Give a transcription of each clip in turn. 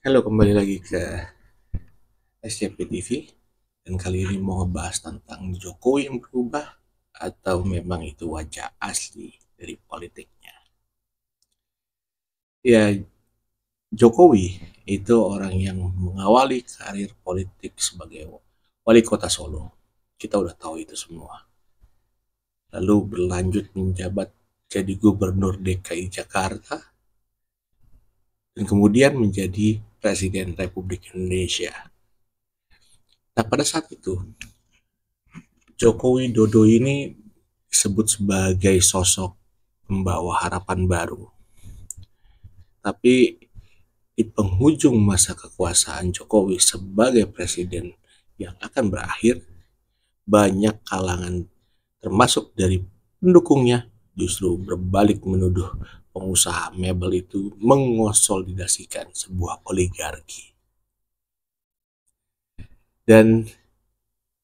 Halo, kembali lagi ke SCP TV dan kali ini mau ngebahas tentang Jokowi yang berubah atau memang itu wajah asli dari politiknya. Ya, Jokowi itu orang yang mengawali karir politik sebagai wali kota Solo. Kita udah tahu itu semua. Lalu berlanjut menjabat jadi gubernur DKI Jakarta dan kemudian menjadi Presiden Republik Indonesia. Nah, pada saat itu Joko Widodo ini disebut sebagai sosok membawa harapan baru. Tapi di penghujung masa kekuasaan Jokowi sebagai presiden yang akan berakhir, banyak kalangan termasuk dari pendukungnya justru berbalik menuduh pengusaha mebel itu mengonsolidasikan sebuah oligarki. Dan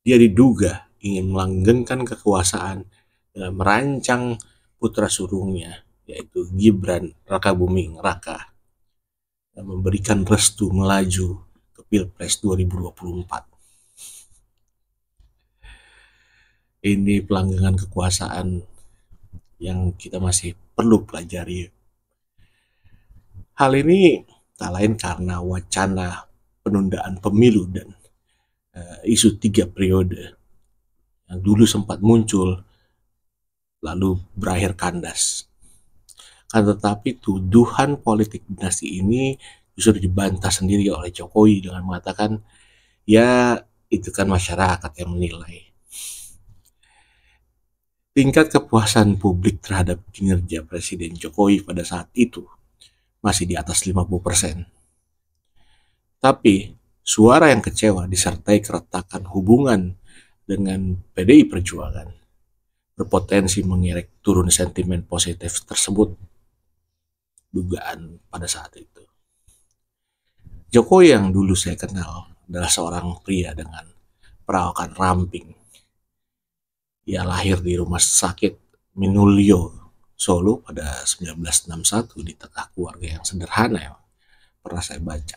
dia diduga ingin melanggengkan kekuasaan dengan merancang putra sulungnya, yaitu Gibran Rakabuming Raka, dan memberikan restu melaju ke Pilpres 2024. Ini pelanggengan kekuasaan yang kita masih perlu pelajari. Hal ini tak lain karena wacana penundaan pemilu dan isu 3 periode yang dulu sempat muncul lalu berakhir kandas. Tetapi tuduhan politik dinasti ini justru dibantah sendiri oleh Jokowi dengan mengatakan, ya itu kan masyarakat yang menilai. Tingkat kepuasan publik terhadap kinerja Presiden Jokowi pada saat itu masih di atas 50%. Tapi suara yang kecewa disertai keretakan hubungan dengan PDI Perjuangan berpotensi mengerek turun sentimen positif tersebut, dugaan pada saat itu. Jokowi yang dulu saya kenal adalah seorang pria dengan perawakan ramping. Ia lahir di rumah sakit Minulio, Solo pada 1961 di tengah keluarga yang sederhana yang pernah saya baca.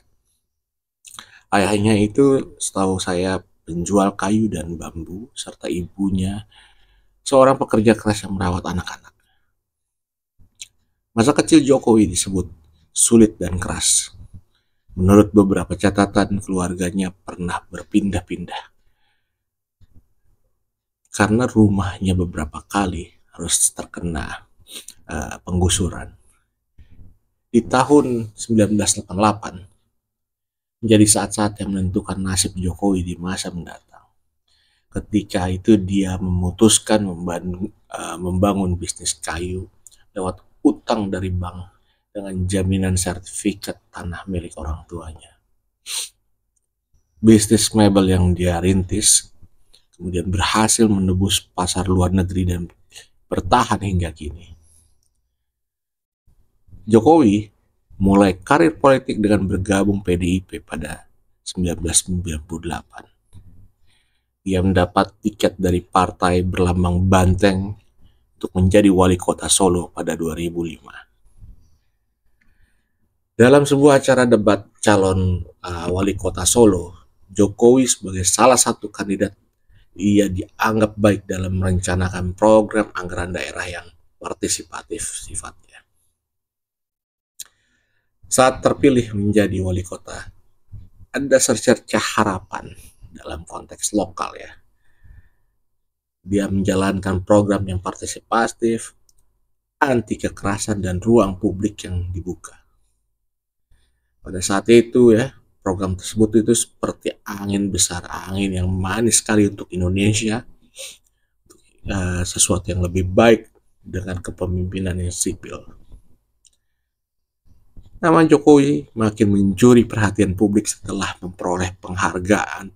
Ayahnya itu setahu saya penjual kayu dan bambu, serta ibunya seorang pekerja keras yang merawat anak-anak. Masa kecil Jokowi disebut sulit dan keras. Menurut beberapa catatan, keluarganya pernah berpindah-pindah karena rumahnya beberapa kali harus terkena penggusuran. Di tahun 1988 menjadi saat-saat yang menentukan nasib Jokowi di masa mendatang. Ketika itu dia memutuskan membangun bisnis kayu lewat utang dari bank dengan jaminan sertifikat tanah milik orang tuanya. Bisnis mebel yang dia rintis kemudian berhasil menembus pasar luar negeri dan bertahan hingga kini. Jokowi mulai karir politik dengan bergabung PDIP pada 1998. Ia mendapat tiket dari partai berlambang banteng untuk menjadi wali kota Solo pada 2005. Dalam sebuah acara debat calon wali kota Solo, Jokowi sebagai salah satu kandidat, ia dianggap baik dalam merencanakan program anggaran daerah yang partisipatif sifatnya. Saat terpilih menjadi wali kota, ada secercah harapan dalam konteks lokal ya. Dia menjalankan program yang partisipatif, anti kekerasan dan ruang publik yang dibuka. Pada saat itu ya, program tersebut itu seperti angin besar, angin yang manis sekali untuk Indonesia, sesuatu yang lebih baik dengan kepemimpinan yang sipil. Nama Jokowi makin mencuri perhatian publik setelah memperoleh penghargaan.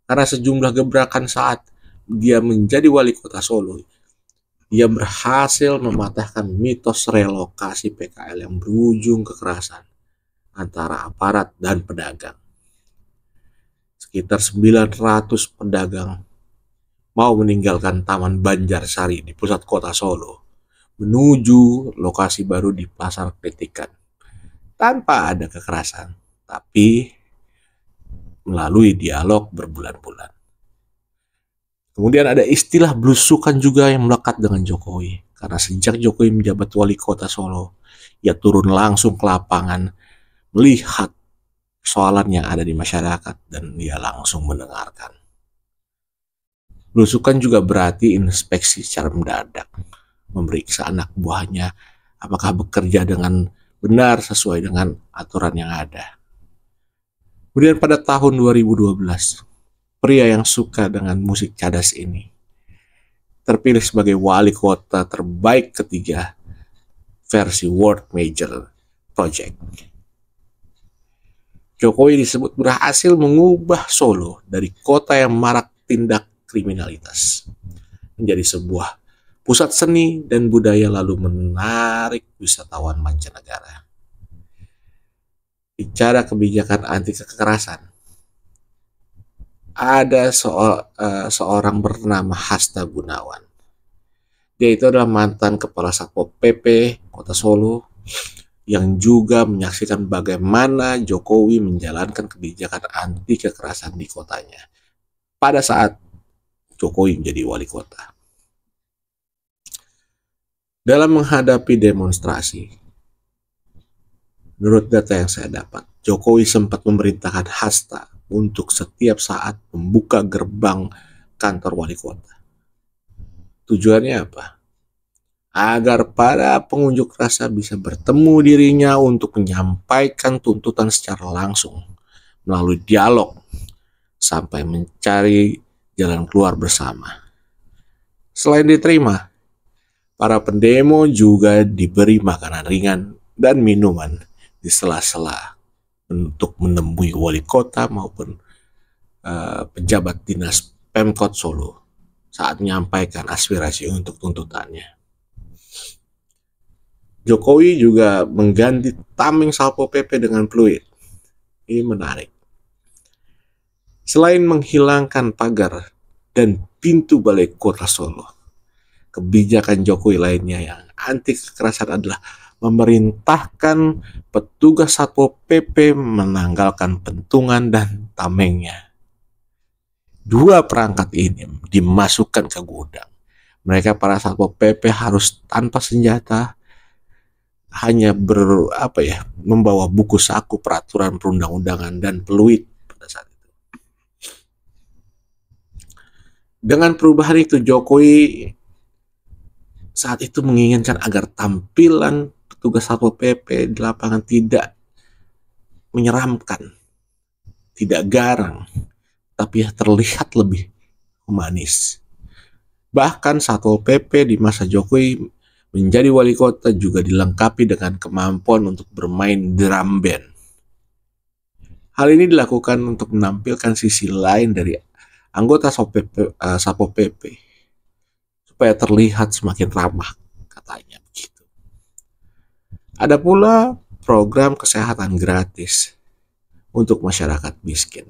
Karena sejumlah gebrakan saat dia menjadi wali kota Solo, dia berhasil mematahkan mitos relokasi PKL yang berujung kekerasan antara aparat dan pedagang. Sekitar 900 pedagang mau meninggalkan Taman Banjarsari di pusat kota Solo menuju lokasi baru di Pasar Kretikan tanpa ada kekerasan, tapi melalui dialog berbulan-bulan. Kemudian ada istilah belusukan juga yang melekat dengan Jokowi. Karena sejak Jokowi menjabat wali kota Solo, ia turun langsung ke lapangan, melihat persoalan yang ada di masyarakat, dan dia langsung mendengarkan. Belusukan juga berarti inspeksi secara mendadak, memeriksa anak buahnya apakah bekerja dengan benar sesuai dengan aturan yang ada. Kemudian pada tahun 2012, pria yang suka dengan musik cadas ini terpilih sebagai wali kota terbaik ketiga versi World Major Project. Jokowi disebut berhasil mengubah Solo dari kota yang marak tindak kriminalitas menjadi sebuah pusat seni dan budaya, lalu menarik wisatawan mancanegara. Bicara kebijakan anti kekerasan, ada seorang bernama Hasta Gunawan. Dia itu adalah mantan kepala Satpol PP Kota Solo yang juga menyaksikan bagaimana Jokowi menjalankan kebijakan anti kekerasan di kotanya pada saat Jokowi menjadi wali kota. Dalam menghadapi demonstrasi, menurut data yang saya dapat, Jokowi sempat memerintahkan Hasta untuk setiap saat membuka gerbang kantor wali kota. Tujuannya apa? Agar para pengunjuk rasa bisa bertemu dirinya untuk menyampaikan tuntutan secara langsung melalui dialog sampai mencari jalan keluar bersama. Selain diterima, para pendemo juga diberi makanan ringan dan minuman di sela-sela untuk menemui wali kota maupun pejabat dinas Pemkot Solo saat menyampaikan aspirasi untuk tuntutannya. Jokowi juga mengganti tameng Satpol PP dengan fluid. Ini menarik. Selain menghilangkan pagar dan pintu balai kota Solo, kebijakan Jokowi lainnya yang anti kekerasan adalah memerintahkan petugas Satpol PP menanggalkan pentungan dan tamengnya. Dua perangkat ini dimasukkan ke gudang. Mereka para Satpol PP harus tanpa senjata, hanya membawa buku saku peraturan perundang-undangan dan peluit pada saat itu. Dengan perubahan itu, Jokowi saat itu menginginkan agar tampilan petugas Satpol PP di lapangan tidak menyeramkan, tidak garang, tapi terlihat lebih humanis. Bahkan Satpol PP di masa Jokowi menjadi wali kota juga dilengkapi dengan kemampuan untuk bermain drum band. Hal ini dilakukan untuk menampilkan sisi lain dari anggota Satpol PP supaya terlihat semakin ramah, katanya begitu. Ada pula program kesehatan gratis untuk masyarakat miskin.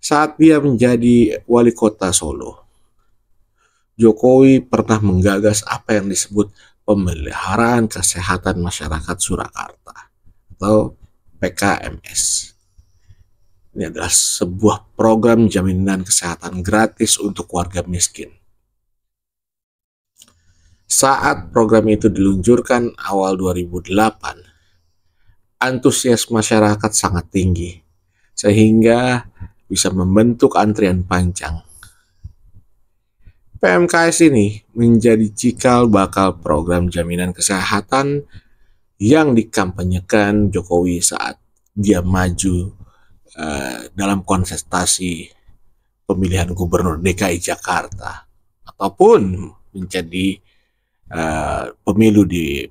Saat dia menjadi wali kota Solo, Jokowi pernah menggagas apa yang disebut pemeliharaan kesehatan masyarakat Surakarta atau PKMS. Ini adalah sebuah program jaminan kesehatan gratis untuk warga miskin. Saat program itu diluncurkan awal 2008, antusias masyarakat sangat tinggi, sehingga bisa membentuk antrian panjang. PMKS ini menjadi cikal bakal program jaminan kesehatan yang dikampanyekan Jokowi saat dia maju dalam kontestasi pemilihan gubernur DKI Jakarta ataupun menjadi pemilu di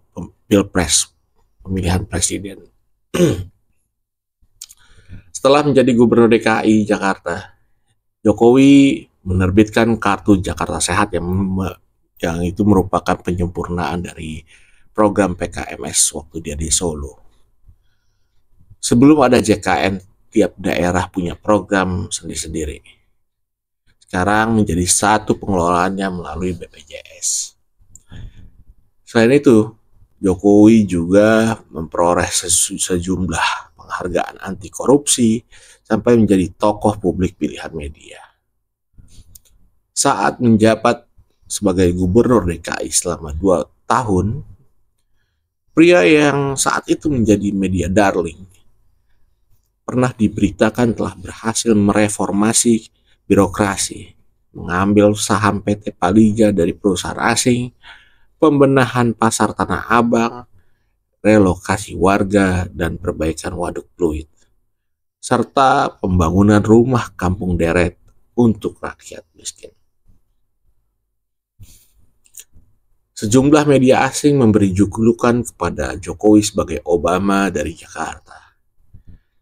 Pilpres pemilihan presiden. Setelah menjadi gubernur DKI Jakarta, Jokowi menerbitkan kartu Jakarta Sehat yang itu merupakan penyempurnaan dari program PKMS waktu dia di Solo. Sebelum ada JKN, tiap daerah punya program sendiri-sendiri. Sekarang menjadi satu pengelolaannya melalui BPJS. Selain itu, Jokowi juga memperoleh sejumlah penghargaan anti korupsi sampai menjadi tokoh publik pilihan media. Saat menjabat sebagai gubernur DKI selama 2 tahun, pria yang saat itu menjadi media darling pernah diberitakan telah berhasil mereformasi birokrasi, mengambil saham PT Palija dari perusahaan asing, pembenahan pasar Tanah Abang, relokasi warga, dan perbaikan waduk fluid, serta pembangunan rumah kampung deret untuk rakyat miskin. Sejumlah media asing memberi julukan kepada Jokowi sebagai Obama dari Jakarta.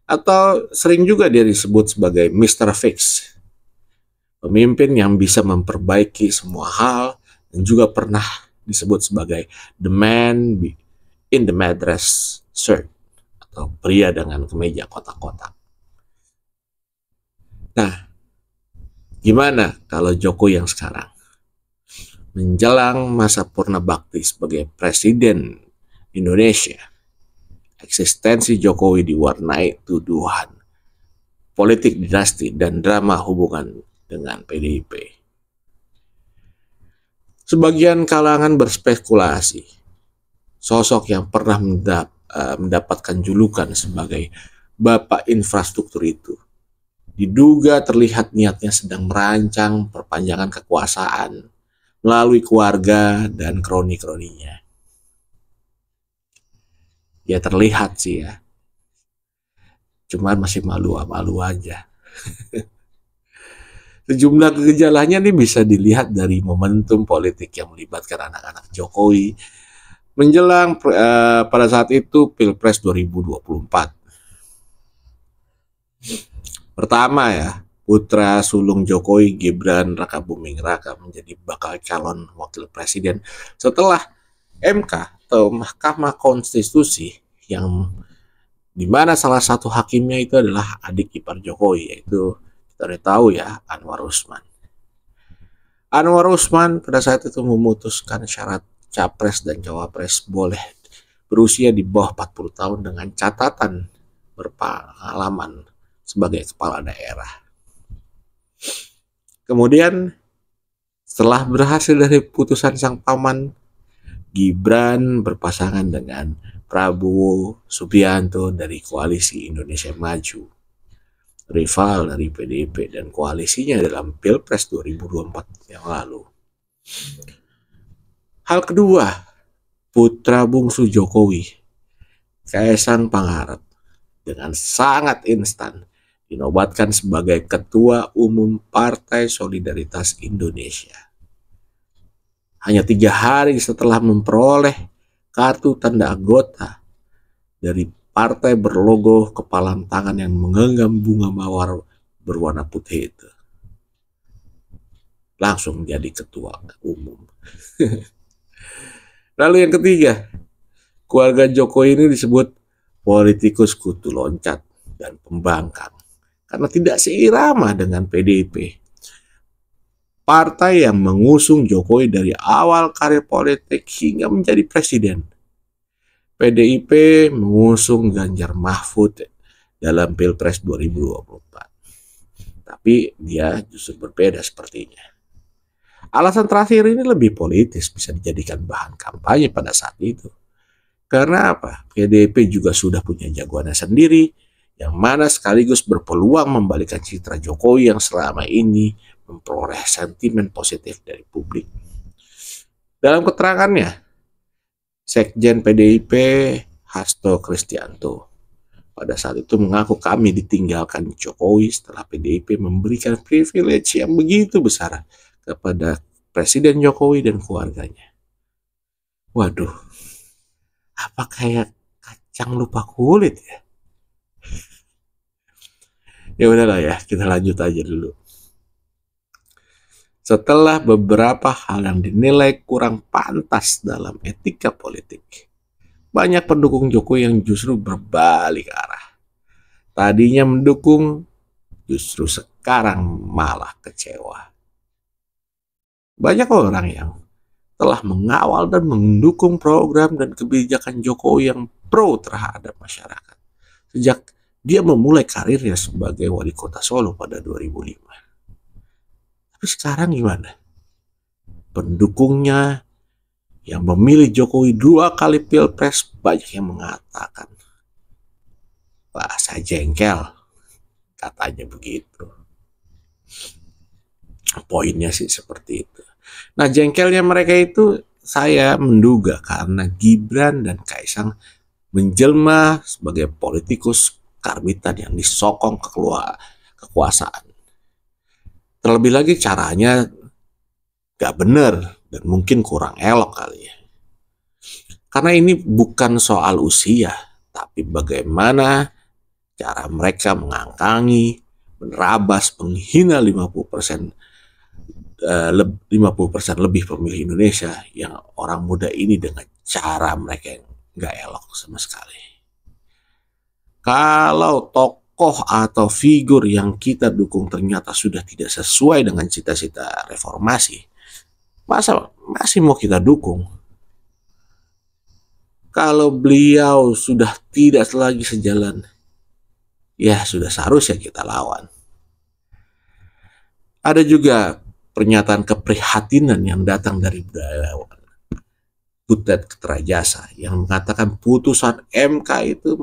Atau sering juga dia disebut sebagai Mr. Fix, pemimpin yang bisa memperbaiki semua hal, dan juga pernah disebut sebagai the man in the madras shirt, atau pria dengan kemeja kotak-kotak. Nah, gimana kalau Jokowi yang sekarang? Menjelang masa purna bakti sebagai Presiden Indonesia, eksistensi Jokowi diwarnai tuduhan politik dinasti dan drama hubungan dengan PDIP. Sebagian kalangan berspekulasi, sosok yang pernah mendapatkan julukan sebagai Bapak Infrastruktur itu diduga terlihat niatnya sedang merancang perpanjangan kekuasaan melalui keluarga dan kroni-kroninya. Ya terlihat sih ya, cuman masih malu-malu aja. Sejumlah gejalanya nih bisa dilihat dari momentum politik yang melibatkan anak-anak Jokowi menjelang pada saat itu Pilpres 2024. Pertama ya, putra sulung Jokowi, Gibran Rakabuming Raka, menjadi bakal calon wakil presiden setelah MK atau Mahkamah Konstitusi, yang dimana salah satu hakimnya itu adalah adik ipar Jokowi, yaitu kita udah tahu ya, Anwar Usman. Anwar Usman pada saat itu memutuskan syarat capres dan cawapres boleh berusia di bawah 40 tahun dengan catatan berpengalaman sebagai kepala daerah. Kemudian setelah berhasil dari putusan sang paman, Gibran berpasangan dengan Prabowo Subianto dari Koalisi Indonesia Maju, rival dari PDIP dan koalisinya dalam Pilpres 2024 yang lalu. Hal kedua, putra bungsu Jokowi, Kaisang Pangarep, dengan sangat instan dinobatkan sebagai Ketua Umum Partai Solidaritas Indonesia. Hanya 3 hari setelah memperoleh kartu tanda anggota dari partai berlogo kepalan tangan yang menggenggam bunga mawar berwarna putih itu, langsung jadi ketua umum. Lalu yang ketiga, keluarga Jokowi ini disebut politikus kutu loncat dan pembangkang karena tidak seirama dengan PDIP, partai yang mengusung Jokowi dari awal karir politik hingga menjadi presiden. PDIP mengusung Ganjar Mahfud dalam Pilpres 2024. Tapi dia justru berbeda sepertinya. Alasan terakhir ini lebih politis, bisa dijadikan bahan kampanye pada saat itu. Karena apa? PDIP juga sudah punya jagoannya sendiri, yang mana sekaligus berpeluang membalikkan citra Jokowi yang selama ini memperoleh sentimen positif dari publik. Dalam keterangannya, Sekjen PDIP Hasto Kristianto pada saat itu mengaku kami ditinggalkan Jokowi setelah PDIP memberikan privilege yang begitu besar kepada Presiden Jokowi dan keluarganya. Waduh, apa kayak kacang lupa kulit ya? Ya udahlah ya, kita lanjut aja dulu. Setelah beberapa hal yang dinilai kurang pantas dalam etika politik, banyak pendukung Jokowi yang justru berbalik arah. Tadinya mendukung, justru sekarang malah kecewa. Banyak orang yang telah mengawal dan mendukung program dan kebijakan Jokowi yang pro terhadap masyarakat sejak dia memulai karirnya sebagai wali kota Solo pada 2005. Tapi sekarang gimana? Pendukungnya yang memilih Jokowi 2 kali pilpres banyak yang mengatakan, "Wah, saya jengkel," katanya begitu. Poinnya sih seperti itu. Nah, jengkelnya mereka itu saya menduga karena Gibran dan Kaisang menjelma sebagai politikus karbitan yang disokong kekuasaan. Terlebih lagi caranya gak benar dan mungkin kurang elok kali ya. Karena ini bukan soal usia, tapi bagaimana cara mereka mengangkangi, menerabas, menghina 50% lebih pemilih Indonesia yang orang muda ini dengan cara mereka yang gak elok sama sekali. Kalau tokoh atau figur yang kita dukung ternyata sudah tidak sesuai dengan cita-cita reformasi, masa masih mau kita dukung? Kalau beliau sudah tidak lagi sejalan, ya sudah seharusnya kita lawan. Ada juga pernyataan keprihatinan yang datang dari budayawan Butet Keterajasa yang mengatakan putusan MK itu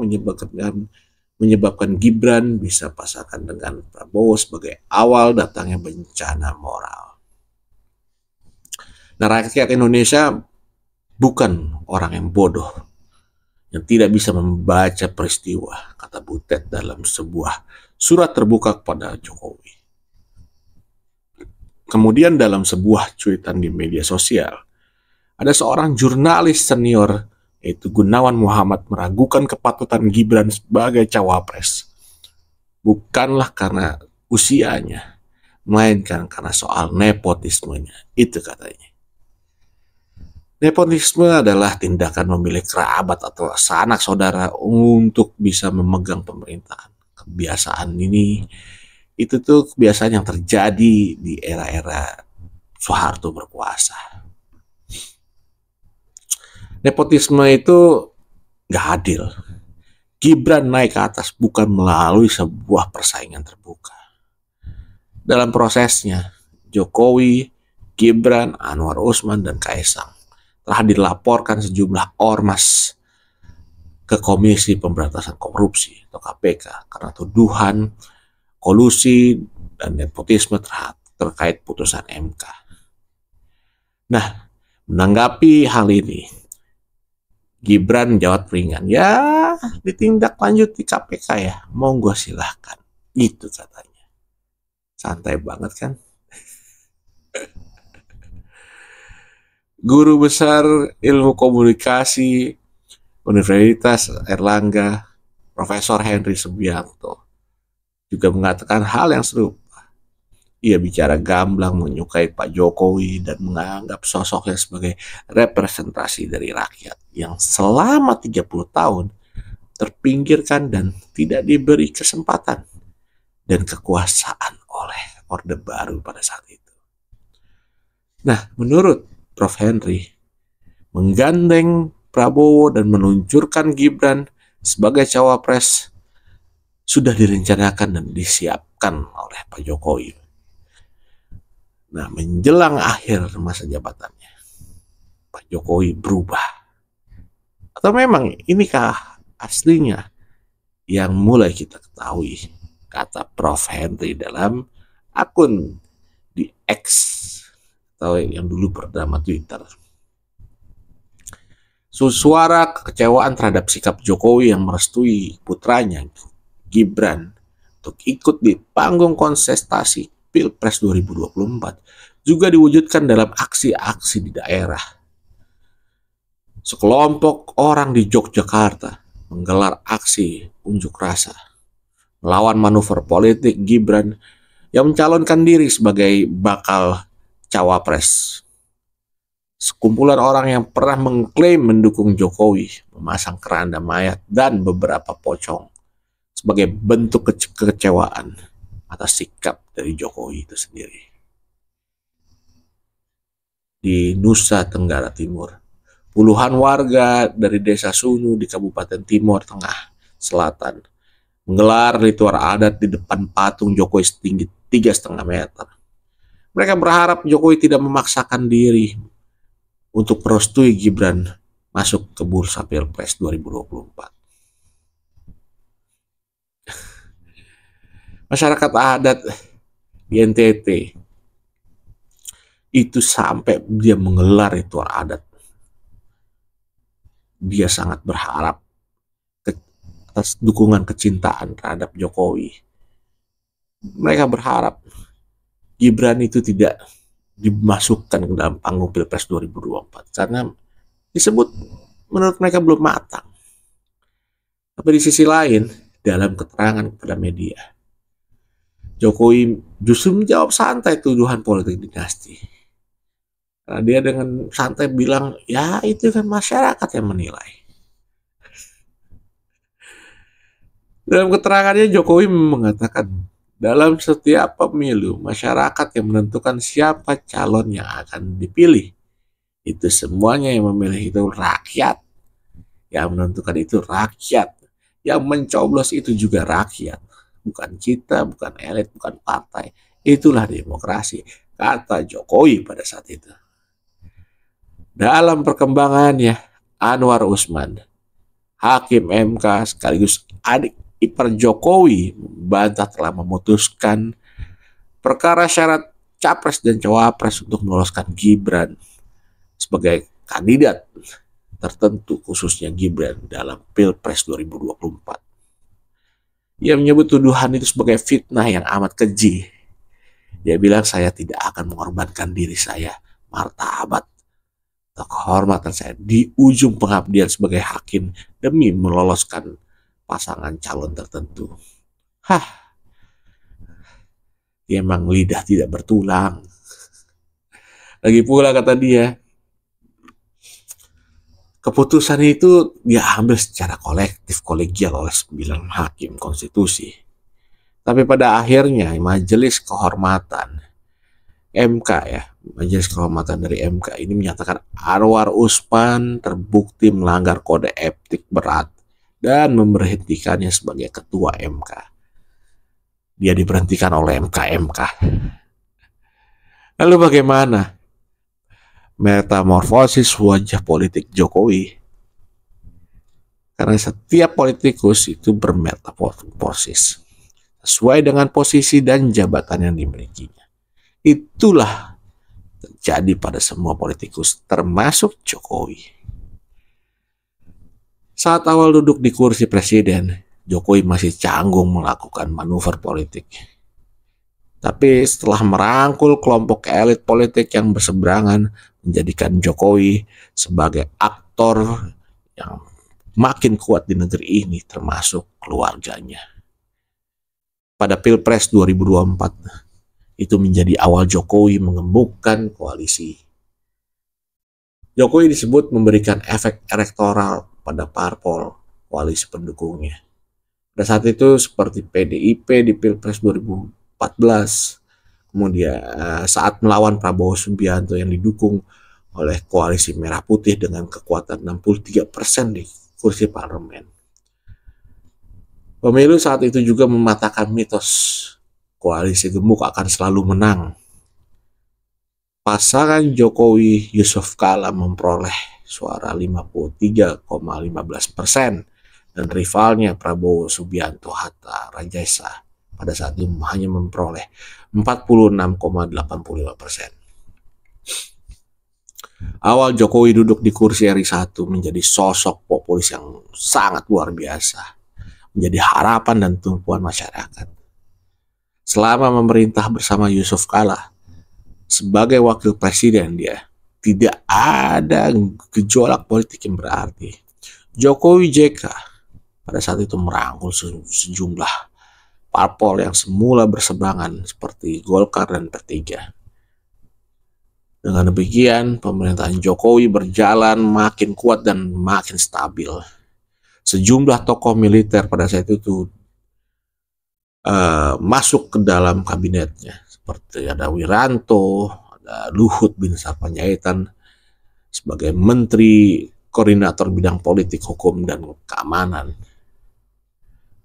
menyebabkan Gibran bisa pasangkan dengan Prabowo sebagai awal datangnya bencana moral. Nah, rakyat Indonesia bukan orang yang bodoh yang tidak bisa membaca peristiwa, kata Butet dalam sebuah surat terbuka kepada Jokowi. Kemudian dalam sebuah cuitan di media sosial, ada seorang jurnalis senior yaitu Gunawan Muhammad meragukan kepatutan Gibran sebagai cawapres. Bukanlah karena usianya, melainkan karena soal nepotismenya. Itu katanya. Nepotisme adalah tindakan memilih kerabat atau sanak saudara untuk bisa memegang pemerintahan. Kebiasaan ini itu tuh kebiasaan yang terjadi di era-era Soeharto berkuasa. Nepotisme itu gak adil. Gibran naik ke atas bukan melalui sebuah persaingan terbuka. Dalam prosesnya, Jokowi, Gibran, Anwar Usman, dan Kaisang telah dilaporkan sejumlah ormas ke Komisi Pemberantasan Korupsi atau KPK karena tuduhan kolusi dan nepotisme terkait putusan MK. Nah, menanggapi hal ini, Gibran jawab ringan, ya ditindak lanjut di KPK ya, monggo silahkan. Itu katanya. Santai banget kan? Guru besar ilmu komunikasi Universitas Erlangga, Profesor Henry Subianto, juga mengatakan hal yang serupa. Ia bicara gamblang menyukai Pak Jokowi dan menganggap sosoknya sebagai representasi dari rakyat yang selama 30 tahun terpinggirkan dan tidak diberi kesempatan dan kekuasaan oleh Orde Baru pada saat itu. Nah, menurut Prof. Henry, menggandeng Prabowo dan meluncurkan Gibran sebagai cawapres sudah direncanakan dan disiapkan oleh Pak Jokowi. Nah, menjelang akhir masa jabatannya, Pak Jokowi berubah. Atau memang inikah aslinya yang mulai kita ketahui, kata Prof. Henry dalam akun di X atau yang dulu bernama Twitter. Suara kekecewaan terhadap sikap Jokowi yang merestui putranya Gibran untuk ikut di panggung kontestasi Pilpres 2024 juga diwujudkan dalam aksi-aksi di daerah. Sekelompok orang di Yogyakarta menggelar aksi unjuk rasa melawan manuver politik Gibran yang mencalonkan diri sebagai bakal cawapres. Sekumpulan orang yang pernah mengklaim mendukung Jokowi memasang keranda mayat dan beberapa pocong sebagai bentuk kekecewaan atas sikap dari Jokowi itu sendiri. di Nusa Tenggara Timur. Puluhan warga dari desa Sunu di Kabupaten Timur Tengah Selatan menggelar ritual adat di depan patung Jokowi setinggi 3,5 meter. Mereka berharap Jokowi tidak memaksakan diri untuk merestui Gibran masuk ke bursa Pilpres 2024. Masyarakat adat di NTT itu sampai dia menggelar ritual adat. Dia sangat berharap atas dukungan kecintaan terhadap Jokowi. Mereka berharap Gibran itu tidak dimasukkan ke dalam panggung Pilpres 2024 karena disebut menurut mereka belum matang. Tapi di sisi lain, dalam keterangan kepada media, Jokowi justru menjawab santai tuduhan politik dinasti. Karena dia dengan santai bilang, ya itu kan masyarakat yang menilai. Dalam keterangannya Jokowi mengatakan, dalam setiap pemilu, masyarakat yang menentukan siapa calon yang akan dipilih. Itu semuanya yang memilih itu rakyat. Yang menentukan itu rakyat. Yang mencoblos itu juga rakyat. Bukan kita, bukan elit, bukan partai. Itulah demokrasi, kata Jokowi pada saat itu. Dalam perkembangannya, Anwar Usman, Hakim MK sekaligus adik ipar Jokowi, membantah telah memutuskan perkara syarat capres dan cawapres untuk meloloskan Gibran sebagai kandidat tertentu, khususnya Gibran dalam Pilpres 2024. Ia menyebut tuduhan itu sebagai fitnah yang amat keji. Dia bilang, saya tidak akan mengorbankan diri saya, martabat atau kehormatan saya di ujung pengabdian sebagai hakim demi meloloskan pasangan calon tertentu. Dia emang lidah tidak bertulang. Lagi pula kata dia, keputusan itu dia ambil secara kolektif, kolegial oleh 9 hakim konstitusi. Tapi pada akhirnya Majelis Kehormatan MK Majelis Kehormatan dari MK ini menyatakan Anwar Usman terbukti melanggar kode etik berat dan memberhentikannya sebagai ketua MK. Dia diberhentikan oleh MK. Lalu bagaimana metamorfosis wajah politik Jokowi? Karena setiap politikus itu bermetamorfosis sesuai dengan posisi dan jabatan yang dimilikinya. Itulah terjadi pada semua politikus, termasuk Jokowi. Saat awal duduk di kursi presiden, Jokowi masih canggung melakukan manuver politik. Tapi setelah merangkul kelompok elit politik yang berseberangan, menjadikan Jokowi sebagai aktor yang makin kuat di negeri ini, termasuk keluarganya. Pada Pilpres 2024, itu menjadi awal Jokowi mengemukkan koalisi. Jokowi disebut memberikan efek elektoral pada parpol koalisi pendukungnya. Pada saat itu seperti PDIP di Pilpres 2014, kemudian saat melawan Prabowo Subianto yang didukung oleh koalisi Merah Putih dengan kekuatan 63% di kursi parlemen. Pemilu saat itu juga mematahkan mitos koalisi gemuk akan selalu menang. Pasangan Jokowi Yusuf Kala memperoleh suara 53,15% dan rivalnya Prabowo Subianto Hatta Rajasa pada saat itu hanya memperoleh 46,85%. Awal Jokowi duduk di kursi RI 1 menjadi sosok populis yang sangat luar biasa, menjadi harapan dan tumpuan masyarakat. Selama memerintah bersama Yusuf Kala sebagai wakil presiden, dia tidak ada gejolak politik yang berarti. Jokowi JK pada saat itu merangkul sejumlah parpol yang semula berseberangan seperti Golkar dan P3. Dengan demikian, pemerintahan Jokowi berjalan makin kuat dan makin stabil. Sejumlah tokoh militer pada saat itu masuk ke dalam kabinetnya, seperti ada Wiranto, Luhut Binsar Panjaitan sebagai Menteri Koordinator Bidang Politik, Hukum, dan Keamanan.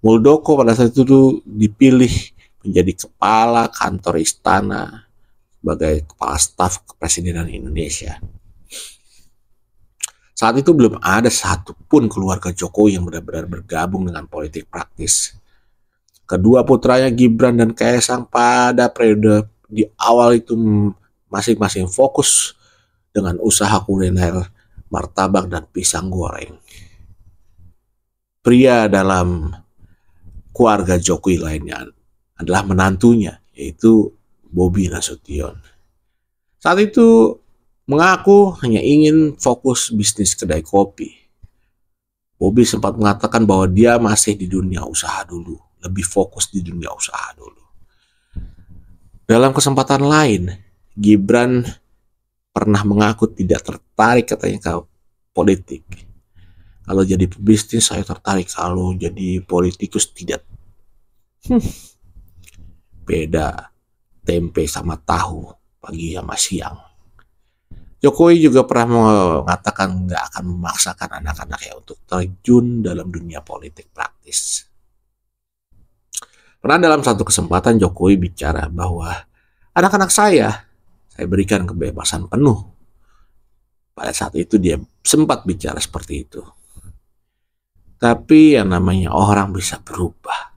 Muldoko pada saat itu dipilih menjadi Kepala Kantor Istana sebagai Kepala Staf Kepresidenan Indonesia. Saat itu belum ada satupun keluarga Jokowi yang benar-benar bergabung dengan politik praktis. Kedua putranya Gibran dan Kaesang pada periode di awal itu masing-masing fokus dengan usaha kuliner martabak dan pisang goreng. Pria dalam keluarga Jokowi lainnya adalah menantunya, yaitu Bobi Nasution. Saat itu mengaku hanya ingin fokus bisnis kedai kopi. Bobi sempat mengatakan bahwa dia masih di dunia usaha dulu, lebih fokus di dunia usaha dulu. Dalam kesempatan lain, Gibran pernah mengaku tidak tertarik katanya ke politik. Kalau jadi pebisnis saya tertarik, kalau jadi politikus tidak. Beda tempe sama tahu, pagi sama siang. Jokowi juga pernah mengatakan nggak akan memaksakan anak-anaknya untuk terjun dalam dunia politik praktis. Pernah dalam satu kesempatan Jokowi bicara bahwa anak-anak saya berikan kebebasan penuh. Pada saat itu dia sempat bicara seperti itu. Tapi yang namanya orang bisa berubah.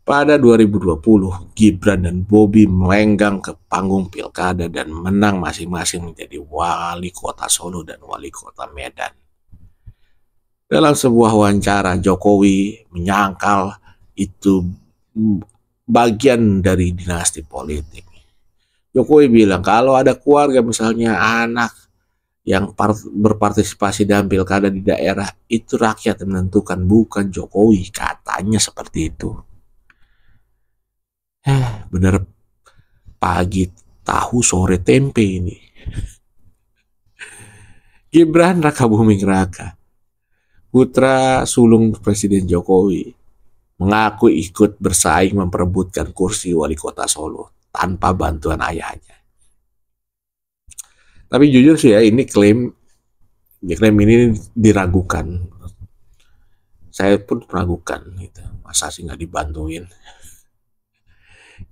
Pada 2020, Gibran dan Bobi melenggang ke panggung pilkada dan menang masing-masing menjadi wali kota Solo dan wali kota Medan. Dalam sebuah wawancara, Jokowi menyangkal itu bagian dari dinasti politik. Jokowi bilang kalau ada keluarga misalnya anak yang berpartisipasi dalam pilkada di daerah, itu rakyat yang menentukan, bukan Jokowi, katanya seperti itu. Bener pagi tahu sore tempe ini. Gibran Rakabuming Raka, putra sulung Presiden Jokowi, mengaku ikut bersaing memperebutkan kursi wali kota Solo tanpa bantuan ayahnya. Tapi jujur sih ya, ini klaim ini diragukan. Saya pun meragukan gitu. Masa sih nggak dibantuin?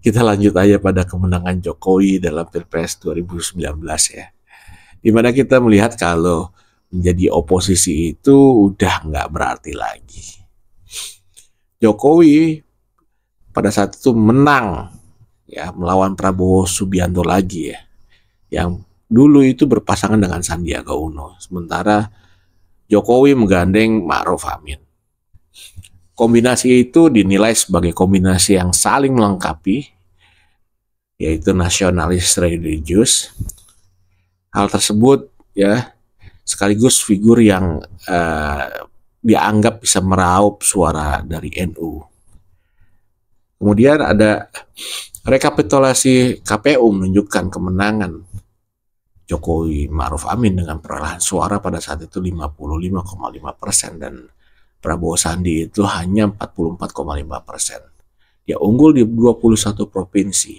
Kita lanjut aja pada kemenangan Jokowi dalam Pilpres 2019 ya. Dimana kita melihat kalau menjadi oposisi itu udah nggak berarti lagi. Jokowi pada saat itu menang ya melawan Prabowo Subianto lagi ya. Yang dulu itu berpasangan dengan Sandiaga Uno. Sementara Jokowi menggandeng Ma'ruf Amin. Kombinasi itu dinilai sebagai kombinasi yang saling melengkapi, yaitu nasionalis religius. Hal tersebut ya sekaligus figur yang dianggap bisa meraup suara dari NU. Kemudian ada rekapitulasi KPU menunjukkan kemenangan Jokowi Ma'ruf Amin dengan perolehan suara pada saat itu 55,5% dan Prabowo Sandi itu hanya 44,5%. Dia unggul di 21 provinsi.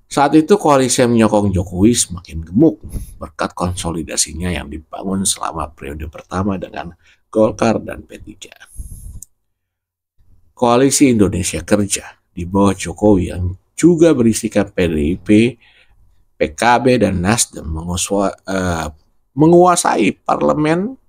Saat itu koalisi yang menyokong Jokowi semakin gemuk berkat konsolidasinya yang dibangun selama periode pertama dengan Golkar dan P3. Koalisi Indonesia Kerja di bawah Jokowi yang juga berisikan PDIP, PKB, dan Nasdem menguasai parlemen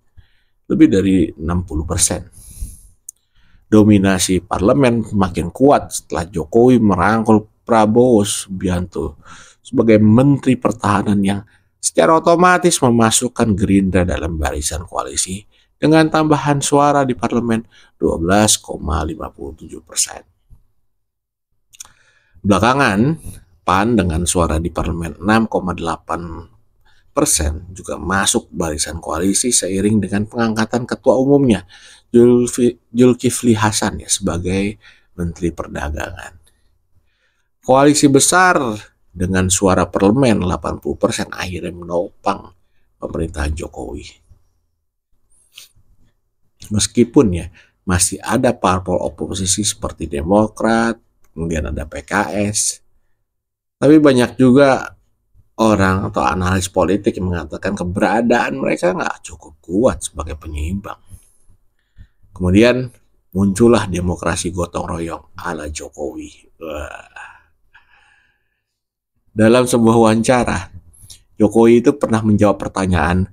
lebih dari 60%. Dominasi parlemen makin kuat setelah Jokowi merangkul Prabowo Subianto sebagai Menteri Pertahanan yang secara otomatis memasukkan Gerindra dalam barisan koalisi dengan tambahan suara di parlemen 12,57%. Belakangan, PAN dengan suara di parlemen 6,8% juga masuk barisan koalisi seiring dengan pengangkatan ketua umumnya Zulkifli Hasan ya sebagai Menteri Perdagangan. Koalisi besar dengan suara parlemen 80% akhirnya menopang pemerintahan Jokowi. Meskipun ya masih ada parpol oposisi seperti Demokrat, kemudian ada PKS, Tapi banyak juga orang atau analis politik yang mengatakan keberadaan mereka nggak cukup kuat sebagai penyeimbang. Kemudian muncullah demokrasi gotong royong ala Jokowi. Dalam sebuah wawancara, Jokowi itu pernah menjawab pertanyaan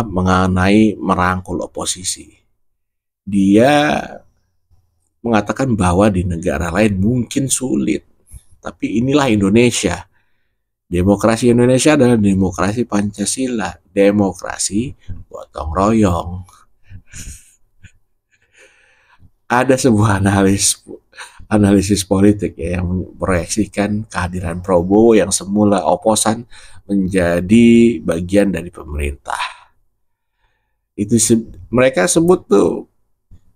mengenai merangkul oposisi. Dia mengatakan bahwa di negara lain mungkin sulit, tapi inilah Indonesia. Demokrasi Indonesia adalah demokrasi Pancasila, demokrasi gotong royong. Ada sebuah analisis politik yang memproyeksikan kehadiran Prabowo yang semula oposan menjadi bagian dari pemerintah. Itu mereka sebut tuh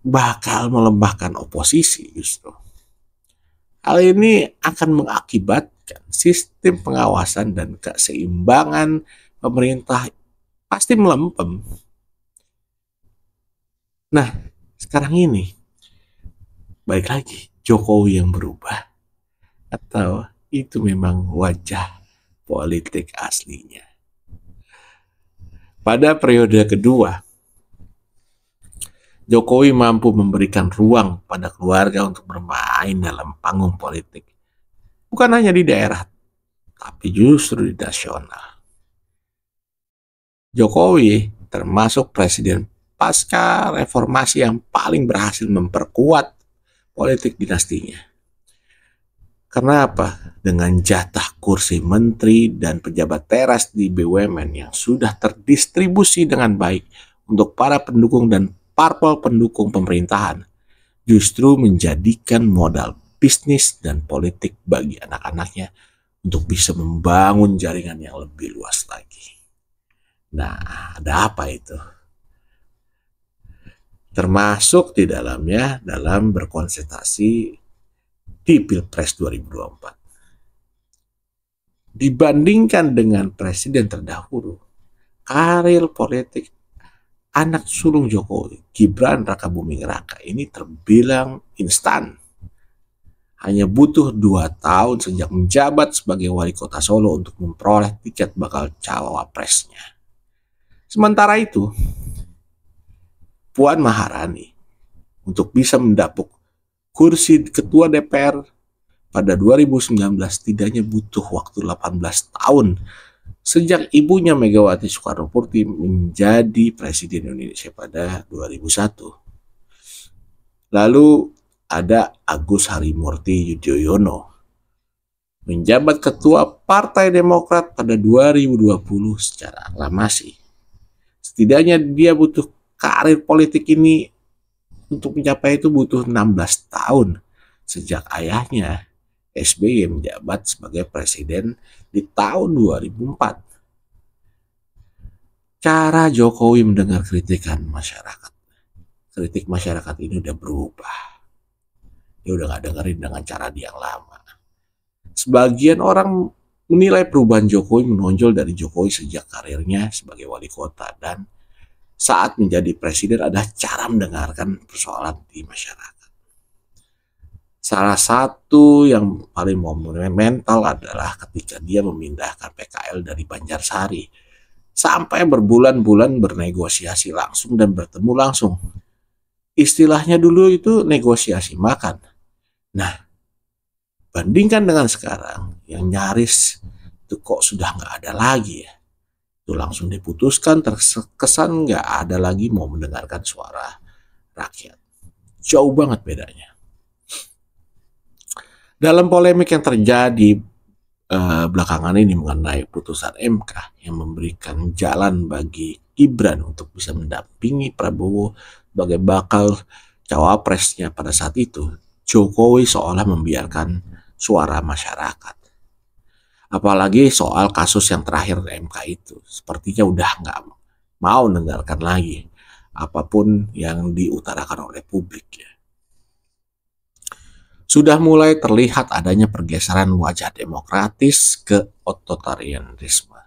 bakal melemahkan oposisi justru. Hal ini akan mengakibatkan sistem pengawasan dan keseimbangan pemerintah pasti melempem. Nah, sekarang ini balik lagi, Jokowi yang berubah atau itu memang wajah politik aslinya. Pada periode kedua, Jokowi mampu memberikan ruang pada keluarga untuk bermain dalam panggung politik. Bukan hanya di daerah, tapi justru di nasional. Jokowi termasuk presiden pasca reformasi yang paling berhasil memperkuat politik dinastinya. Kenapa? Dengan jatah kursi menteri dan pejabat teras di BUMN yang sudah terdistribusi dengan baik untuk para pendukung dan parpol pendukung pemerintahan, justru menjadikan modal bisnis dan politik bagi anak-anaknya untuk bisa membangun jaringan yang lebih luas lagi. Nah, ada apa itu? Termasuk di dalamnya dalam berkonsentrasi di Pilpres 2024. Dibandingkan dengan presiden terdahulu, karir politik anak sulung Jokowi, Gibran Rakabuming Raka, ini terbilang instan. Hanya butuh 2 tahun sejak menjabat sebagai wali kota Solo untuk memperoleh tiket bakal cawapresnya. Sementara itu, Puan Maharani untuk bisa mendapuk kursi ketua DPR pada 2019 setidaknya butuh waktu 18 tahun sejak ibunya Megawati Soekarno Putri menjadi Presiden Indonesia pada 2001. Lalu ada Agus Harimurti Yudhoyono menjabat ketua Partai Demokrat pada 2020 secara aklamasi. Setidaknya dia butuh karir politik ini untuk mencapai itu butuh 16 tahun sejak ayahnya SBY menjabat sebagai presiden di tahun 2004. Cara Jokowi mendengar kritikan masyarakat. Kritik masyarakat ini udah berubah. Dia udah gak dengerin dengan cara dia yang lama. Sebagian orang menilai perubahan Jokowi menonjol dari Jokowi sejak karirnya sebagai wali kota dan saat menjadi presiden ada cara mendengarkan persoalan di masyarakat. Salah satu yang paling monumental adalah ketika dia memindahkan PKL dari Banjarsari sampai berbulan-bulan bernegosiasi langsung dan bertemu langsung. Istilahnya dulu itu negosiasi makan. Nah, bandingkan dengan sekarang yang nyaris itu kok sudah nggak ada lagi ya. Itu langsung diputuskan, terkesan nggak ada lagi mau mendengarkan suara rakyat. Jauh banget bedanya. Dalam polemik yang terjadi belakangan ini mengenai putusan MK yang memberikan jalan bagi Gibran untuk bisa mendampingi Prabowo sebagai bakal cawapresnya pada saat itu, Jokowi seolah membiarkan suara masyarakat. Apalagi soal kasus yang terakhir MK itu, sepertinya udah nggak mau mendengarkan lagi apapun yang diutarakan oleh publik ya. Sudah mulai terlihat adanya pergeseran wajah demokratis ke otoritarianisme.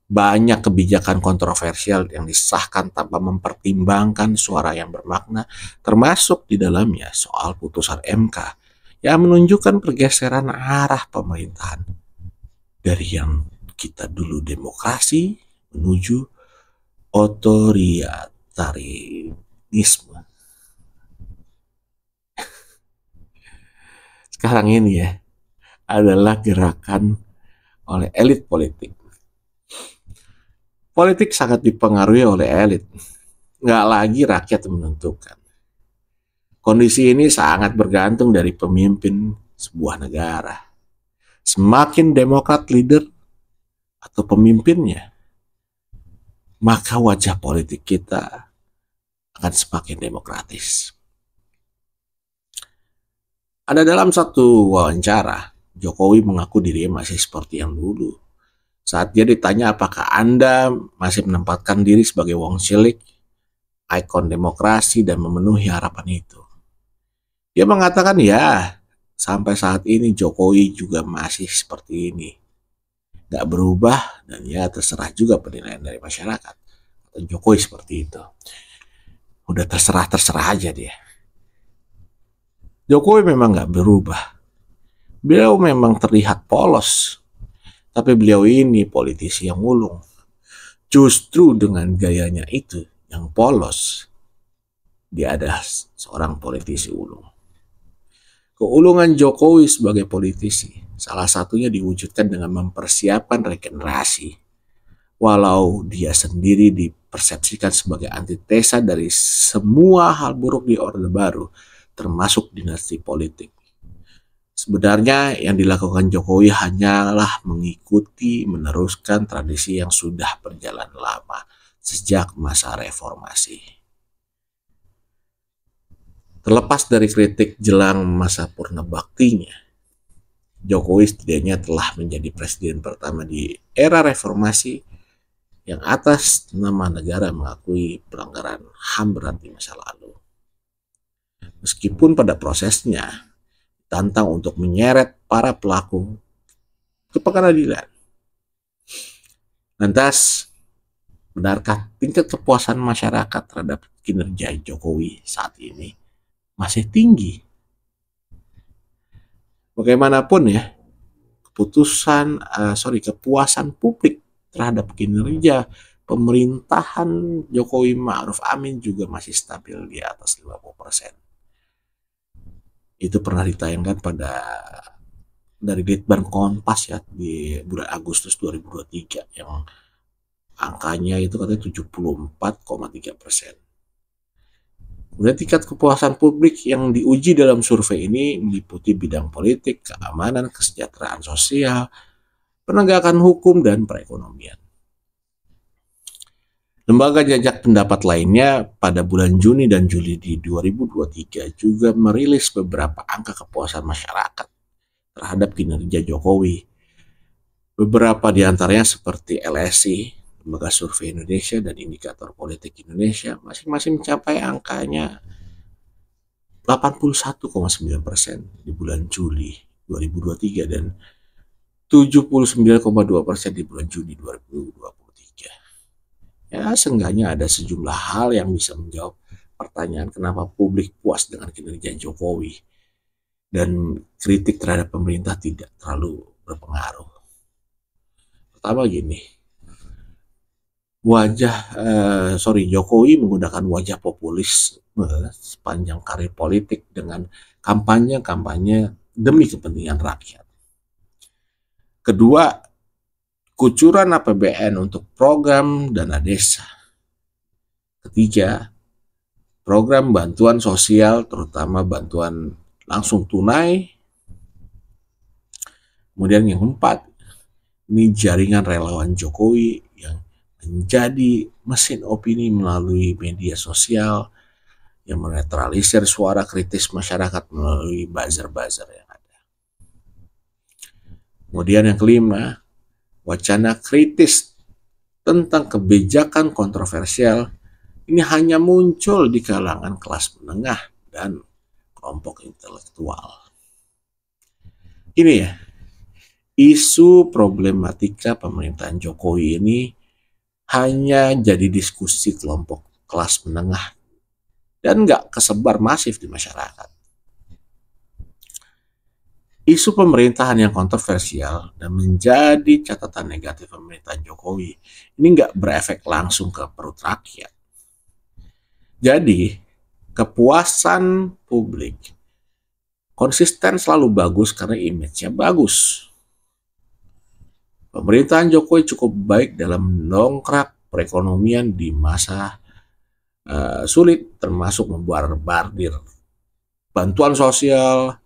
Banyak kebijakan kontroversial yang disahkan tanpa mempertimbangkan suara yang bermakna, termasuk di dalamnya soal putusan MK yang menunjukkan pergeseran arah pemerintahan dari yang kita dulu demokrasi menuju otoritarisme. Sekarang ini ya adalah gerakan oleh elit politik. Politik sangat dipengaruhi oleh elit, nggak lagi rakyat yang menentukan. Kondisi ini sangat bergantung dari pemimpin sebuah negara. Semakin demokrat leader atau pemimpinnya, maka wajah politik kita akan semakin demokratis. Ada dalam satu wawancara, Jokowi mengaku dirinya masih seperti yang dulu. Saat dia ditanya apakah Anda masih menempatkan diri sebagai wong cilik, ikon demokrasi dan memenuhi harapan itu. Dia mengatakan ya, sampai saat ini Jokowi juga masih seperti ini. Gak berubah dan ya terserah juga penilaian dari masyarakat. Atau Jokowi seperti itu. Udah terserah aja dia. Jokowi memang gak berubah. Beliau memang terlihat polos. Tapi beliau ini politisi yang ulung. Justru dengan gayanya itu yang polos, dia adalah seorang politisi ulung. Keulungan Jokowi sebagai politisi salah satunya diwujudkan dengan mempersiapkan regenerasi. Walau dia sendiri dipersepsikan sebagai antitesa dari semua hal buruk di Orde Baru, termasuk dinasti politik. Sebenarnya yang dilakukan Jokowi hanyalah mengikuti, meneruskan tradisi yang sudah berjalan lama sejak masa reformasi. Terlepas dari kritik jelang masa purna baktinya, Jokowi setidaknya telah menjadi presiden pertama di era reformasi yang atas nama negara mengakui pelanggaran HAM berat di masa lalu. Meskipun pada prosesnya tantang untuk menyeret para pelaku ke pengadilan. Lantas, benarkah tingkat kepuasan masyarakat terhadap kinerja Jokowi saat ini masih tinggi? Bagaimanapun ya, kepuasan publik terhadap kinerja pemerintahan Jokowi Ma'ruf Amin juga masih stabil di atas 50%. Itu pernah ditayangkan dari Litbang Kompas ya di bulan Agustus 2023 yang angkanya itu katanya 74,3%. Kemudian tingkat kepuasan publik yang diuji dalam survei ini meliputi bidang politik, keamanan, kesejahteraan sosial, penegakan hukum, dan perekonomian. Lembaga jajak pendapat lainnya pada bulan Juni dan Juli di 2023 juga merilis beberapa angka kepuasan masyarakat terhadap kinerja Jokowi. Beberapa di antaranya seperti LSI, Lembaga Survei Indonesia, dan Indikator Politik Indonesia masing-masing mencapai angkanya 81,9% di bulan Juli 2023 dan 79,2% di bulan Juni 2023. Ya, seenggaknya ada sejumlah hal yang bisa menjawab pertanyaan kenapa publik puas dengan kinerja Jokowi dan kritik terhadap pemerintah tidak terlalu berpengaruh. Pertama gini, Jokowi menggunakan wajah populis sepanjang karir politik dengan kampanye demi kepentingan rakyat. Kedua, kucuran APBN untuk program dana desa. Ketiga, program bantuan sosial terutama bantuan langsung tunai. Kemudian yang keempat, ini jaringan relawan Jokowi yang menjadi mesin opini melalui media sosial yang menetralisir suara kritis masyarakat melalui buzzer-buzzer yang ada. Kemudian yang kelima, wacana kritis tentang kebijakan kontroversial ini hanya muncul di kalangan kelas menengah dan kelompok intelektual. Ini ya, isu problematika pemerintahan Jokowi ini hanya jadi diskusi kelompok kelas menengah dan nggak kesebar masif di masyarakat. Isu pemerintahan yang kontroversial dan menjadi catatan negatif pemerintahan Jokowi ini nggak berefek langsung ke perut rakyat. Jadi, kepuasan publik konsisten selalu bagus karena image-nya bagus. Pemerintahan Jokowi cukup baik dalam mendongkrak perekonomian di masa sulit, termasuk membardir bantuan sosial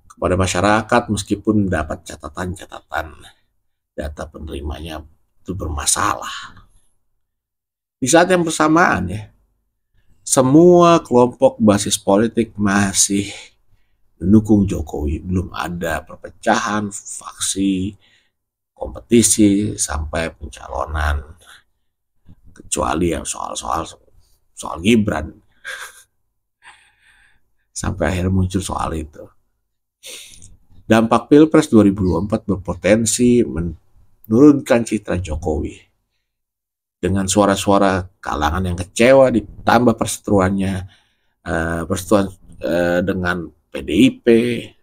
kepada masyarakat meskipun mendapat catatan-catatan data penerimanya itu bermasalah. Di saat yang bersamaan ya, semua kelompok basis politik masih mendukung Jokowi. Belum ada perpecahan, faksi, kompetisi, sampai pencalonan. Kecuali yang soal Gibran. Sampai akhirnya muncul soal itu. Dampak Pilpres 2024 berpotensi menurunkan citra Jokowi. Dengan suara-suara kalangan yang kecewa ditambah perseteruannya dengan PDIP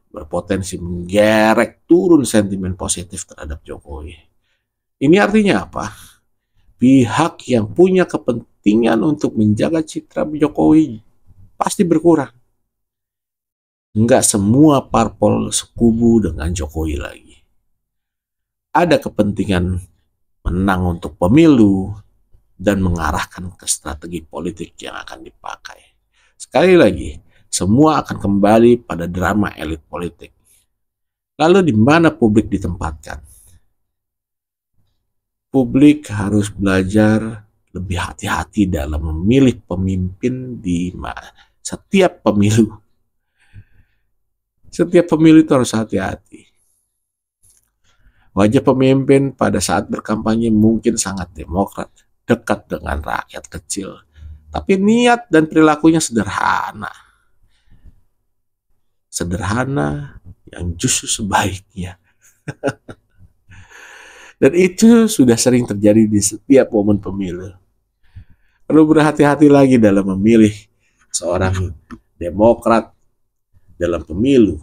berpotensi menggerek turun sentimen positif terhadap Jokowi. Ini artinya apa? Pihak yang punya kepentingan untuk menjaga citra Jokowi pasti berkurang. Enggak semua parpol sekubu dengan Jokowi lagi. Ada kepentingan menang untuk pemilu dan mengarahkan ke strategi politik yang akan dipakai. Sekali lagi, semua akan kembali pada drama elit politik. Lalu di mana publik ditempatkan? Publik harus belajar lebih hati-hati dalam memilih pemimpin di setiap pemilu. Setiap pemilu itu harus hati-hati. Wajah pemimpin pada saat berkampanye mungkin sangat demokrat, dekat dengan rakyat kecil. Tapi niat dan perilakunya sederhana. Sederhana yang justru sebaiknya. Dan itu sudah sering terjadi di setiap momen pemilu. Perlu berhati-hati lagi dalam memilih seorang demokrat dalam pemilu.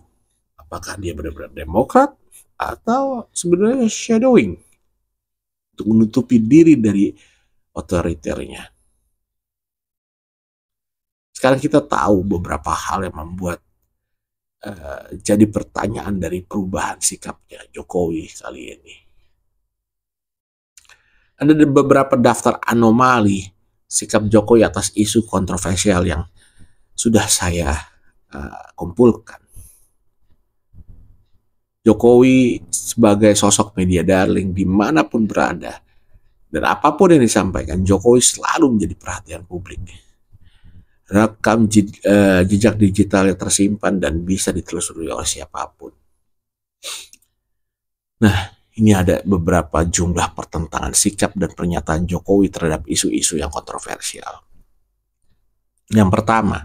Apakah dia benar-benar demokrat atau sebenarnya shadowing untuk menutupi diri dari otoriternya. Sekarang kita tahu beberapa hal yang membuat jadi pertanyaan dari perubahan sikapnya Jokowi kali ini. Ada beberapa daftar anomali sikap Jokowi atas isu kontroversial yang sudah saya kumpulkan. Jokowi sebagai sosok media darling dimanapun berada dan apapun yang disampaikan, Jokowi selalu menjadi perhatian publik. Rekam jejak digitalnya tersimpan dan bisa ditelusuri oleh siapapun. Nah, ini ada beberapa jumlah pertentangan sikap dan pernyataan Jokowi terhadap isu-isu yang kontroversial. Yang pertama,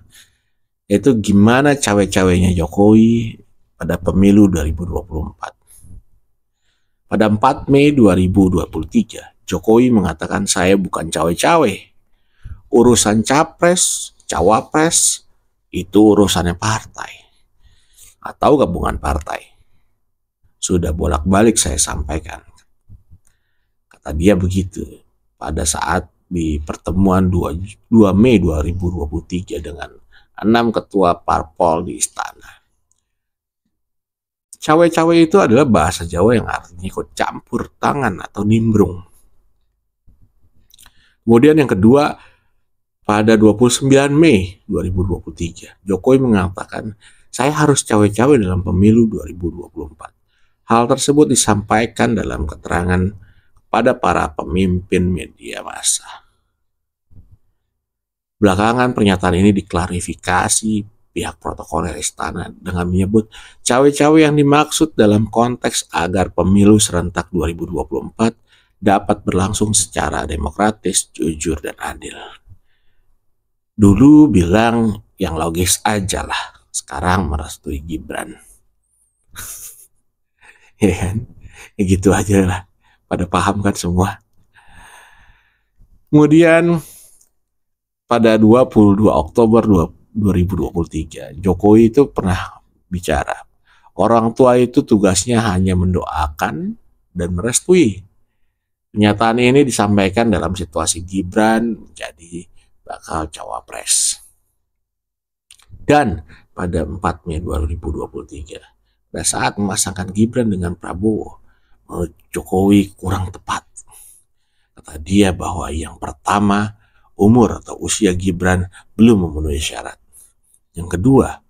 yaitu gimana cawe-cawenya Jokowi pada pemilu 2024. Pada 4 Mei 2023, Jokowi mengatakan saya bukan cawe-cawe. Urusan capres, cawapres, itu urusannya partai atau gabungan partai. Sudah bolak-balik saya sampaikan. Kata dia begitu pada saat di pertemuan 2 Mei 2023 dengan 6 ketua parpol di istana. Cawe-cawe itu adalah bahasa Jawa yang artinya ikut campur tangan atau nimbrung. Kemudian yang kedua, pada 29 Mei 2023, Jokowi mengatakan, saya harus cawe-cawe dalam pemilu 2024. Hal tersebut disampaikan dalam keterangan kepada para pemimpin media massa. Belakangan pernyataan ini diklarifikasi pihak protokoler istana dengan menyebut cawe-cawe yang dimaksud dalam konteks agar pemilu serentak 2024 dapat berlangsung secara demokratis, jujur, dan adil. Dulu bilang yang logis aja lah, sekarang merestui Gibran. Ya kan? Ya gitu aja lah, pada paham kan semua. Kemudian pada 22 Oktober 2023, Jokowi itu pernah bicara, Orang tua itu tugasnya hanya mendoakan dan merestui. Pernyataan ini disampaikan dalam situasi Gibran menjadi bakal cawapres. Dan pada 4 Mei 2023, pada saat memasangkan Gibran dengan Prabowo, menurut Jokowi kurang tepat. Kata dia bahwa yang pertama, umur atau usia Gibran belum memenuhi syarat. Yang kedua,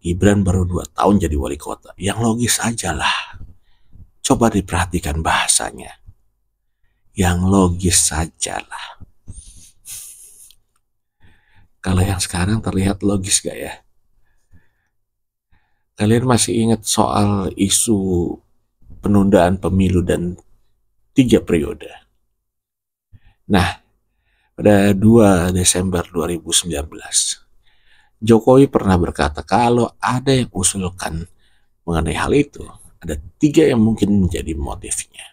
Gibran baru 2 tahun jadi wali kota. Yang logis aja lah. Coba diperhatikan bahasanya. Yang logis saja lah. Kalau yang sekarang terlihat logis gak ya? Kalian masih ingat soal isu penundaan pemilu dan 3 periode? Nah, pada 2 Desember 2019, Jokowi pernah berkata kalau ada yang usulkan mengenai hal itu, ada 3 yang mungkin menjadi motifnya.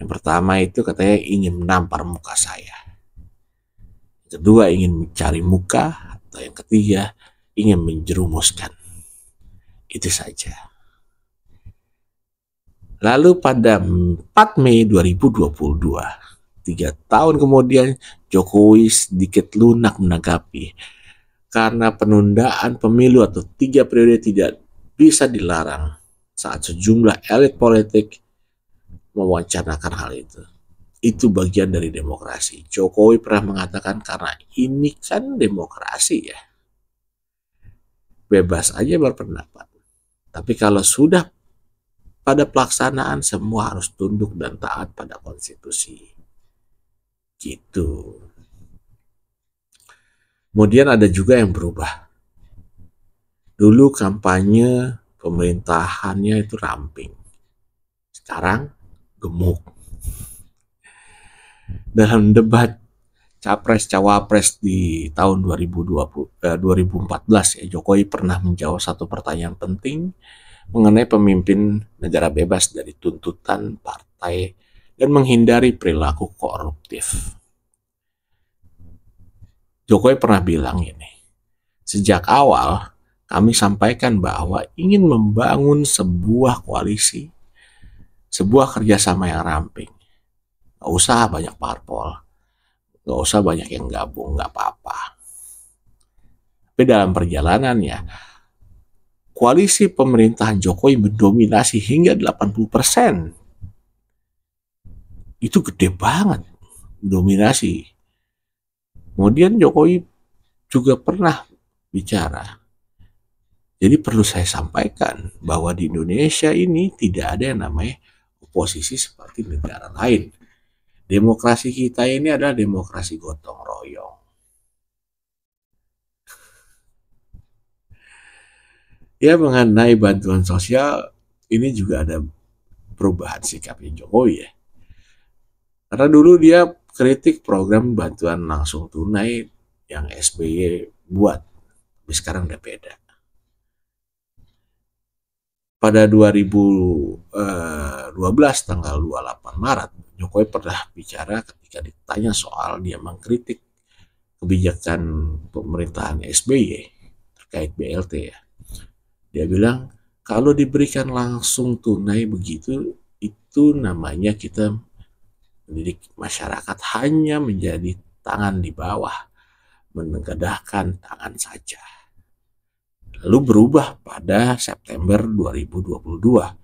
Yang pertama itu katanya ingin menampar muka saya. Yang kedua ingin mencari muka, atau yang ketiga ingin menjerumuskan. Itu saja. Lalu pada 4 Mei 2022, 3 tahun kemudian, Jokowi sedikit lunak menanggapi karena penundaan pemilu atau 3 periode tidak bisa dilarang saat sejumlah elit politik mewacanakan hal itu. Itu bagian dari demokrasi. Jokowi pernah mengatakan karena ini kan demokrasi ya. Bebas aja berpendapat. Tapi kalau sudah pada pelaksanaan semua harus tunduk dan taat pada konstitusi. Gitu. Kemudian ada juga yang berubah. Dulu kampanye pemerintahannya itu ramping. Sekarang gemuk. Dalam debat Capres-Cawapres di tahun 2014 ya, Jokowi pernah menjawab satu pertanyaan penting mengenai pemimpin negara bebas dari tuntutan partai dan menghindari perilaku koruptif. Jokowi pernah bilang ini, sejak awal kami sampaikan bahwa ingin membangun sebuah koalisi, sebuah kerjasama yang ramping. Gak usah banyak parpol, gak usah banyak yang gabung, gak apa-apa. Tapi dalam perjalanannya, koalisi pemerintahan Jokowi mendominasi hingga 80%. Itu gede banget, dominasi. Kemudian Jokowi juga pernah bicara. Jadi perlu saya sampaikan bahwa di Indonesia ini tidak ada yang namanya oposisi seperti negara lain. Demokrasi kita ini adalah demokrasi gotong royong. Ya, mengenai bantuan sosial ini juga ada perubahan sikapnya Jokowi ya. Karena dulu dia kritik program bantuan langsung tunai yang SBY buat, tapi sekarang udah beda. Pada 2012 tanggal 28 Maret, Jokowi pernah bicara ketika ditanya soal dia mengkritik kebijakan pemerintahan SBY terkait BLT ya. Dia bilang, kalau diberikan langsung tunai begitu, itu namanya kita mendidik masyarakat hanya menjadi tangan di bawah, menengadahkan tangan saja. Lalu berubah pada September 2022.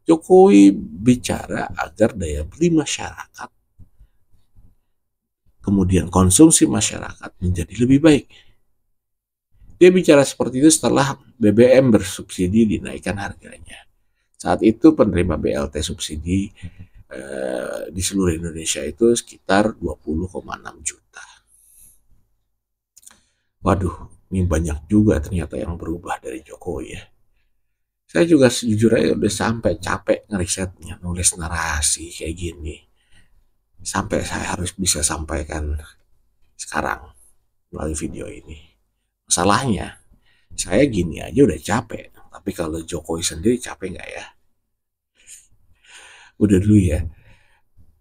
Jokowi bicara agar daya beli masyarakat, kemudian konsumsi masyarakat menjadi lebih baik. Dia bicara seperti itu setelah BBM bersubsidi dinaikkan harganya. Saat itu penerima BLT subsidi di seluruh Indonesia itu sekitar 20,6 juta. Waduh, ini banyak juga ternyata yang berubah dari Jokowi ya. Saya juga sejujurnya udah sampai capek ngerisetnya, nulis narasi kayak gini. Sampai saya harus bisa sampaikan sekarang melalui video ini. Masalahnya, saya gini aja udah capek. Tapi kalau Jokowi sendiri capek nggak ya? Udah dulu ya.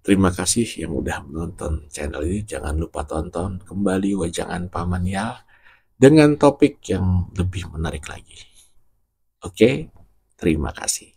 Terima kasih yang udah menonton channel ini. Jangan lupa tonton kembali Wajangan Paman Yal dengan topik yang lebih menarik lagi. Oke, Terima kasih.